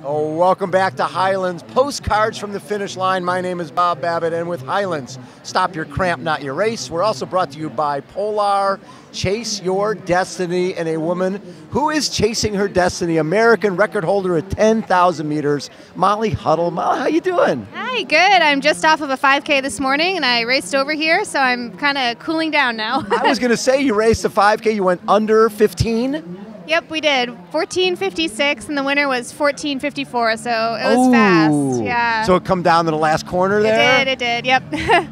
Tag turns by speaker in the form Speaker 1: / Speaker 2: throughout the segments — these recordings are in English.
Speaker 1: Oh, welcome back to Highlands. Postcards from the finish line. My name is Bob Babbitt, and with Highlands, stop your cramp, not your race. We're also brought to you by Polar. Chase your destiny, and a woman who is chasing her destiny, American record holder at 10,000 meters, Molly Huddle. Molly, how you doing?
Speaker 2: Hi, good. I'm just off of a 5K this morning, and I raced over here, so I'm kind of cooling down now.
Speaker 1: I was going to say, you raced a 5K, you went under 15?
Speaker 2: Yep, we did. 14:56, and the winner was 14:54, so it was fast. Yeah.
Speaker 1: So it come down to the last corner there?
Speaker 2: It did, yep.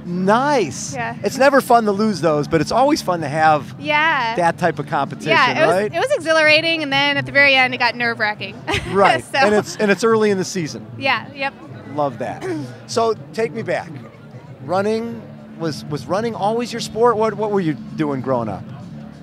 Speaker 1: Nice.
Speaker 2: Yeah.
Speaker 1: It's never fun to lose those, but it's always fun to have that type of competition, right?
Speaker 2: It was exhilarating, and then at the very end, it got nerve-wracking.
Speaker 1: Right,
Speaker 2: so.
Speaker 1: and it's early in the season.
Speaker 2: Yeah, yep.
Speaker 1: Love that. So take me back. Running, was running always your sport? What were you doing growing up?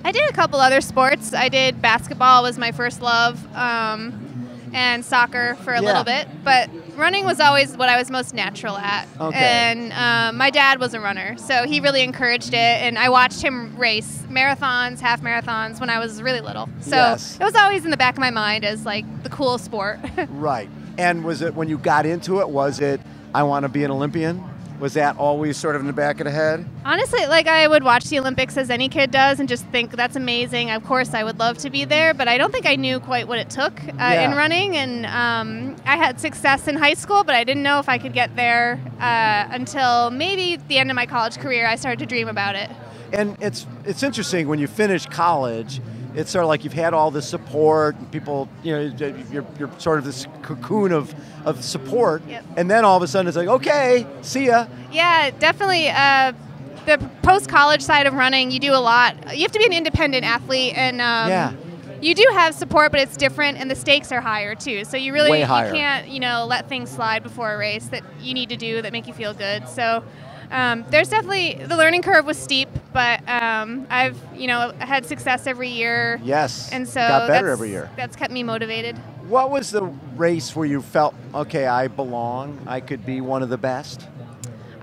Speaker 2: I did a couple other sports. I did basketball was my first love, and soccer for a little bit. But running was always what I was most natural at.
Speaker 1: Okay.
Speaker 2: And my dad was a runner, so he really encouraged it. And I watched him race marathons, half marathons when I was really little. So it was always in the back of my mind as like the cool sport.
Speaker 1: Right. And was it when you got into it, was it, I want to be an Olympian? Was that always sort of in the back of the head?
Speaker 2: Honestly, like I would watch the Olympics as any kid does and just think that's amazing. Of course, I would love to be there, but I don't think I knew quite what it took in running. And I had success in high school, but I didn't know if I could get there until maybe the end of my college career. I started to dream about it.
Speaker 1: And it's interesting when you finish college. It's sort of like you've had all this support, and people, you're sort of this cocoon of support, and then all of a sudden it's like, okay, see ya.
Speaker 2: Yeah, definitely. The post-college side of running, you do a lot. You have to be an independent athlete, and you do have support, but it's different, and the stakes are higher too. So you really you can't, let things slide before a race that you need to do that make you feel good. So. There's definitely, the learning curve was steep, but I've, had success every year.
Speaker 1: Yes,
Speaker 2: and so
Speaker 1: got better every year.
Speaker 2: That's kept me motivated.
Speaker 1: What was the race where you felt, okay, I belong, I could be one of the best?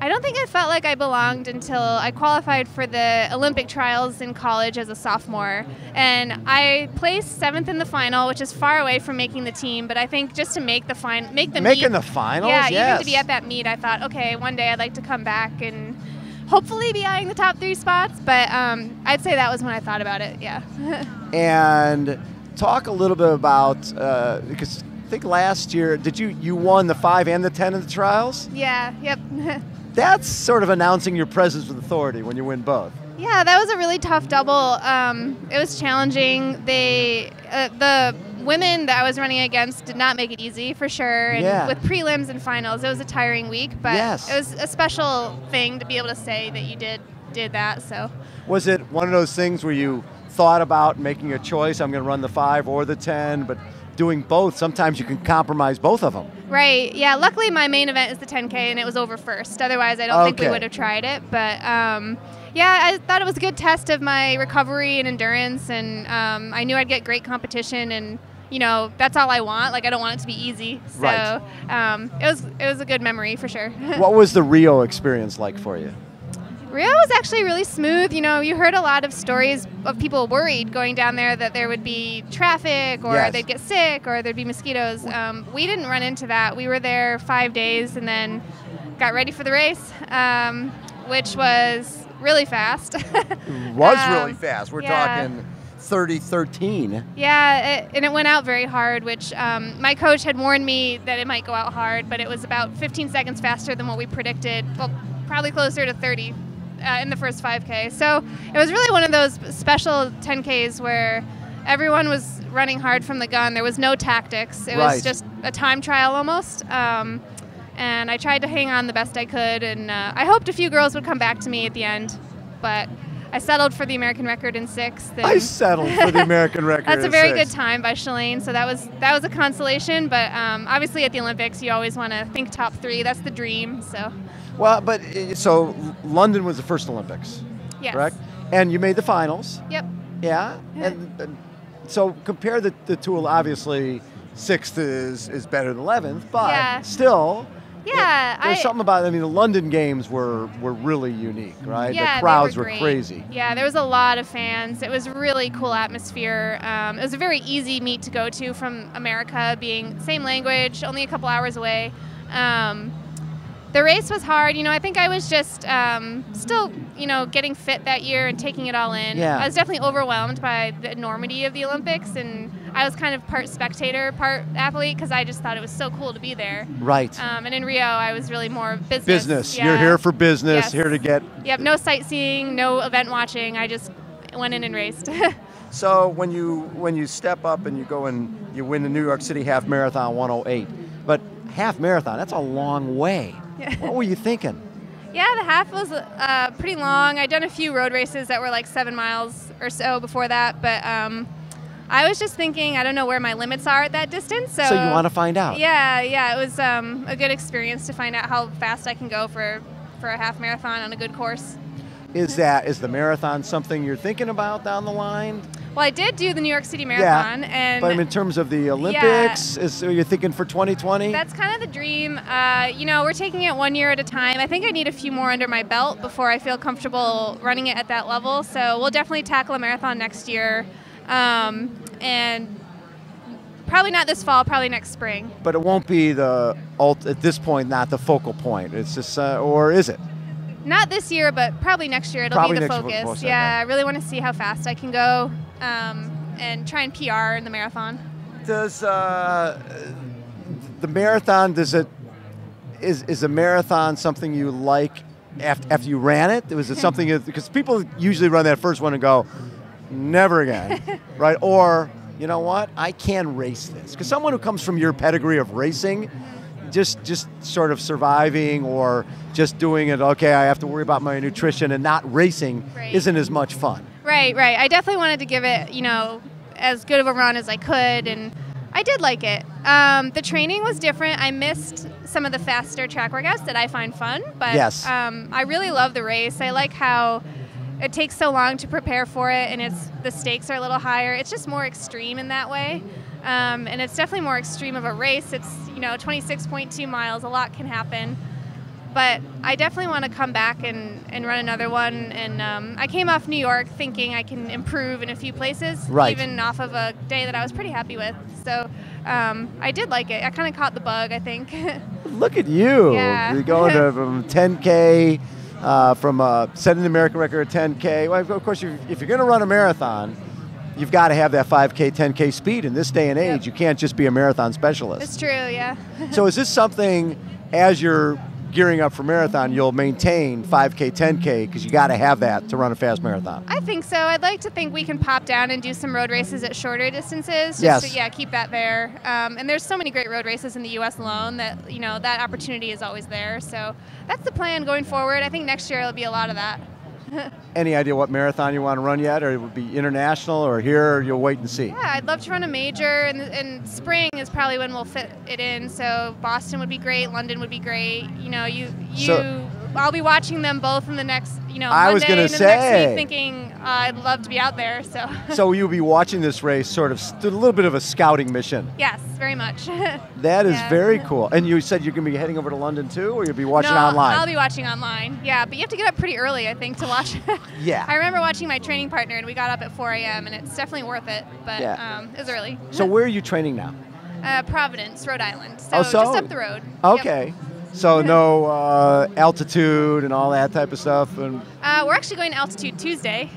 Speaker 2: I don't think I felt like I belonged until I qualified for the Olympic trials in college as a sophomore. And I placed 7th in the final, which is far away from making the team, but I think just to make the meet.
Speaker 1: Making the finals,
Speaker 2: yeah, even to be at that meet, I thought, okay, one day I'd like to come back and hopefully be eyeing the top 3 spots, but I'd say that was when I thought about it, yeah.
Speaker 1: And talk a little bit about, because I think last year, you won the 5 and the 10 in the trials?
Speaker 2: Yeah, yep.
Speaker 1: That's sort of announcing your presence with authority when you win both.
Speaker 2: Yeah, that was a really tough double. It was challenging. The women that I was running against did not make it easy, for sure. And with prelims and finals, it was a tiring week, but it was a special thing to be able to say that you did that. So,
Speaker 1: was it one of those things where you thought about making a choice? I'm going to run the 5 or the 10, but doing both, sometimes you can compromise both of them.
Speaker 2: Right, yeah. Luckily, my main event is the 10K, and it was over first. Otherwise, I don't think we would have tried it. But, I thought it was a good test of my recovery and endurance, and I knew I'd get great competition, and, that's all I want. Like, I don't want it to be easy. So it was a good memory, for sure.
Speaker 1: What was the Rio experience like for you?
Speaker 2: Rio was actually really smooth. You heard a lot of stories of people worried going down there that there would be traffic or they'd get sick or there'd be mosquitoes. We didn't run into that. We were there 5 days and then got ready for the race, which was really fast.
Speaker 1: It was really fast. We're talking 30-13.
Speaker 2: Yeah, and it went out very hard, which my coach had warned me that it might go out hard, but it was about 15 seconds faster than what we predicted. Well, probably closer to 30. In the first 5K. So it was really one of those special 10Ks where everyone was running hard from the gun. There was no tactics. It was just a time trial almost. And I tried to hang on the best I could. And I hoped a few girls would come back to me at the end. But I settled for the American record in 6th.
Speaker 1: I settled for the American record
Speaker 2: That's a very good time by Shalane. So that was a consolation. But obviously at the Olympics, you always want to think top 3. That's the dream. So.
Speaker 1: Well, but so London was the first Olympics, correct? And you made the finals.
Speaker 2: Yep.
Speaker 1: Yeah. And so compare the two. Obviously, 6th is better than 11th, but still, There's something about, I mean, the London games were really unique, right?
Speaker 2: Yeah,
Speaker 1: the crowds
Speaker 2: they
Speaker 1: were crazy.
Speaker 2: Yeah, there was a lot of fans. It was a really cool atmosphere. It was a very easy meet to go to from America, being same language, only a couple hours away. The race was hard. I think I was just still, getting fit that year and taking it all in.
Speaker 1: Yeah.
Speaker 2: I was definitely overwhelmed by the enormity of the Olympics, and I was kind of part spectator, part athlete, because I just thought it was so cool to be there.
Speaker 1: Right.
Speaker 2: And in Rio, I was really more business.
Speaker 1: Business.
Speaker 2: Yeah.
Speaker 1: You're here for business,
Speaker 2: Yes.
Speaker 1: here to get...
Speaker 2: Yep, no sightseeing, no event watching. I just went in and raced.
Speaker 1: So when you step up and you go and you win the New York City Half Marathon 1:08, but half marathon, that's a long way.
Speaker 2: Yeah.
Speaker 1: What were you thinking?
Speaker 2: Yeah, the half was pretty long. I'd done a few road races that were like 7 miles or so before that, but I was just thinking, I don't know where my limits are at that distance. So
Speaker 1: you want to find out?
Speaker 2: Yeah, it was a good experience to find out how fast I can go for a half marathon on a good course.
Speaker 1: Is the marathon something you're thinking about down the line?
Speaker 2: Well, I did do the New York City Marathon, and
Speaker 1: but in terms of the Olympics, are you thinking for 2020?
Speaker 2: That's kind of the dream. We're taking it 1 year at a time. I think I need a few more under my belt before I feel comfortable running it at that level. So we'll definitely tackle a marathon next year, and probably not this fall, probably next spring.
Speaker 1: But it won't be at this point, not the focal point. It's just, or is it?
Speaker 2: Not this year, but probably next year it'll be the focus. Yeah, I really want to see how fast I can go and try and PR in the marathon.
Speaker 1: Does the marathon, is a marathon something you like after you ran it? Was it something, because people usually run that first one and go, never again, right? Or, you know what, I can race this. Because someone who comes from your pedigree of racing, just sort of surviving or just doing it, okay, I have to worry about my nutrition and not racing isn't as much fun.
Speaker 2: Right. I definitely wanted to give it, as good of a run as I could, and I did like it. The training was different. I missed some of the faster track workouts that I find fun, but
Speaker 1: yes.
Speaker 2: I really love the race. I like how it takes so long to prepare for it, and the stakes are a little higher. It's just more extreme in that way. And it's definitely more extreme of a race. It's 26.2 miles. A lot can happen. But I definitely want to come back and run another one. And I came off New York thinking I can improve in a few places, even off of a day that I was pretty happy with. So I did like it. I kind of caught the bug, I think.
Speaker 1: Look at you.
Speaker 2: Yeah.
Speaker 1: You're going to from 10K, from setting the American record at 10K. Well, of course, if you're going to run a marathon, you've got to have that 5K, 10K speed. In this day and age, you can't just be a marathon specialist.
Speaker 2: It's true, yeah.
Speaker 1: So is this something, as you're gearing up for marathon, you'll maintain 5K, 10K, because you got to have that to run a fast marathon? I
Speaker 2: think so. I'd like to think we can pop down and do some road races at shorter distances.
Speaker 1: Just
Speaker 2: to keep that there. And there's so many great road races in the U.S. alone that, that opportunity is always there. So that's the plan going forward. I think next year it'll be a lot of that.
Speaker 1: Any idea what marathon you want to run yet, or it would be international, or here, or you'll wait and see?
Speaker 2: Yeah, I'd love to run a major, and spring is probably when we'll fit it in. So Boston would be great, London would be great. I'll be watching them both in the next,
Speaker 1: I was
Speaker 2: Monday
Speaker 1: going to say,
Speaker 2: next week, thinking I'd love to be out there.
Speaker 1: So you'll be watching this race, sort of a little bit of a scouting mission.
Speaker 2: Yes, very much.
Speaker 1: That is very cool. And you said you're going to be heading over to London too, or you'll be watching online?
Speaker 2: I'll be watching online. Yeah, but you have to get up pretty early, I think, to watch.
Speaker 1: Yeah.
Speaker 2: I remember watching my training partner, and we got up at 4 a.m., and it's definitely worth it. But it was early.
Speaker 1: So where are you training now?
Speaker 2: Providence, Rhode Island. So just up the road.
Speaker 1: Okay.
Speaker 2: Yep.
Speaker 1: So no altitude and all that type of stuff? And
Speaker 2: we're actually going to altitude Tuesday.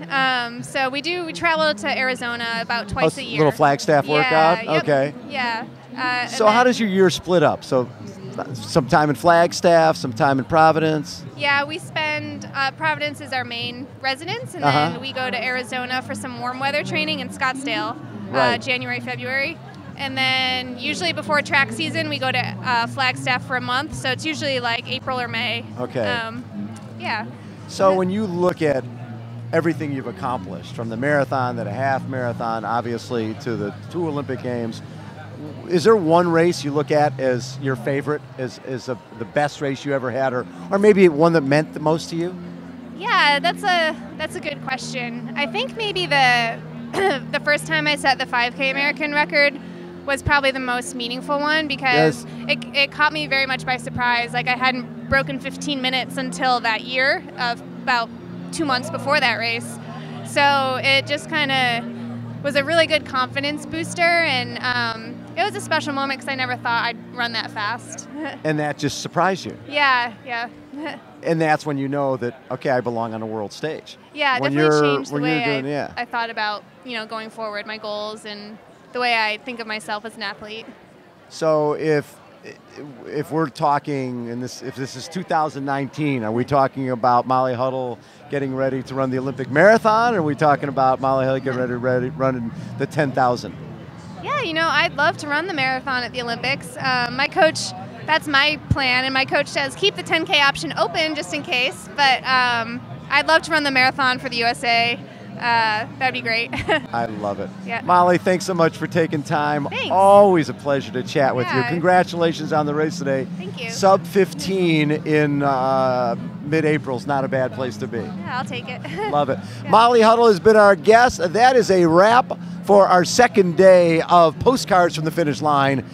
Speaker 2: So we travel to Arizona about twice a year.
Speaker 1: Little Flagstaff workout?
Speaker 2: Yep,
Speaker 1: okay.
Speaker 2: Yeah.
Speaker 1: So how does your year split up? So some time in Flagstaff, some time in Providence?
Speaker 2: Yeah, we spend, Providence is our main residence, and then we go to Arizona for some warm weather training in Scottsdale, January, February. And then usually before track season, we go to Flagstaff for a month. So it's usually like April or May.
Speaker 1: Okay.
Speaker 2: Yeah.
Speaker 1: So when you look at everything you've accomplished, from the marathon to the half marathon, obviously, to the 2 Olympic Games, is there one race you look at as your favorite, as the best race you ever had, or maybe one that meant the most to you?
Speaker 2: Yeah, that's a good question. I think maybe the first time I set the 5K American record was probably the most meaningful one because it caught me very much by surprise. Like I hadn't broken 15 minutes until that year, of about 2 months before that race. So it just kind of was a really good confidence booster, and it was a special moment because I never thought I'd run that fast.
Speaker 1: And that just surprised you.
Speaker 2: Yeah.
Speaker 1: And that's when you know that, okay, I belong on a world stage.
Speaker 2: Yeah,
Speaker 1: when
Speaker 2: definitely changed the
Speaker 1: when
Speaker 2: way
Speaker 1: you're doing,
Speaker 2: I thought about, going forward, my goals, and the way I think of myself as an athlete.
Speaker 1: So if we're talking, if this is 2019, are we talking about Molly Huddle getting ready to run the Olympic marathon, or are we talking about Molly Huddle getting ready running the 10,000?
Speaker 2: Yeah, I'd love to run the marathon at the Olympics. My coach, that's my plan, and my coach says keep the 10K option open just in case, but I'd love to run the marathon for the USA. That'd be great.
Speaker 1: I love it.
Speaker 2: Yeah.
Speaker 1: Molly, thanks so much for taking time.
Speaker 2: Thanks.
Speaker 1: Always a pleasure to chat with you.
Speaker 2: Yeah.
Speaker 1: Congratulations on the race today.
Speaker 2: Thank you.
Speaker 1: Sub 15 in mid-April is not a bad place to be.
Speaker 2: Yeah, I'll take it.
Speaker 1: Love it.
Speaker 2: Yeah.
Speaker 1: Molly Huddle has been our guest. That is a wrap for our second day of Postcards from the Finish Line,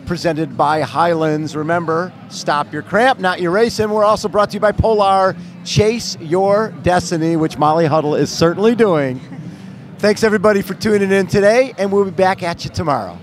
Speaker 1: presented by Highlands. Remember, stop your cramp, not your race. And we're also brought to you by Polar. Chase your destiny, which Molly Huddle is certainly doing. Thanks, everybody, for tuning in today, and we'll be back at you tomorrow.